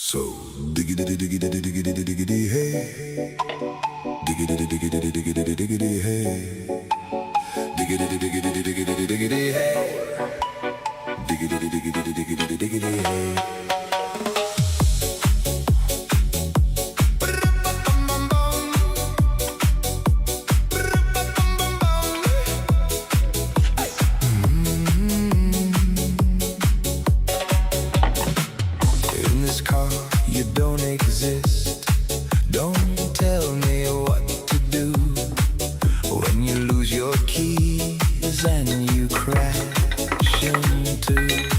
So diggity diggity diggity diggity hey, diggity diggity diggity diggity hey, diggity diggity diggity diggity hey, diggity diggity diggity diggity hey. In this car, you don't exist. Don't tell me what to do when you lose your keys and you crash into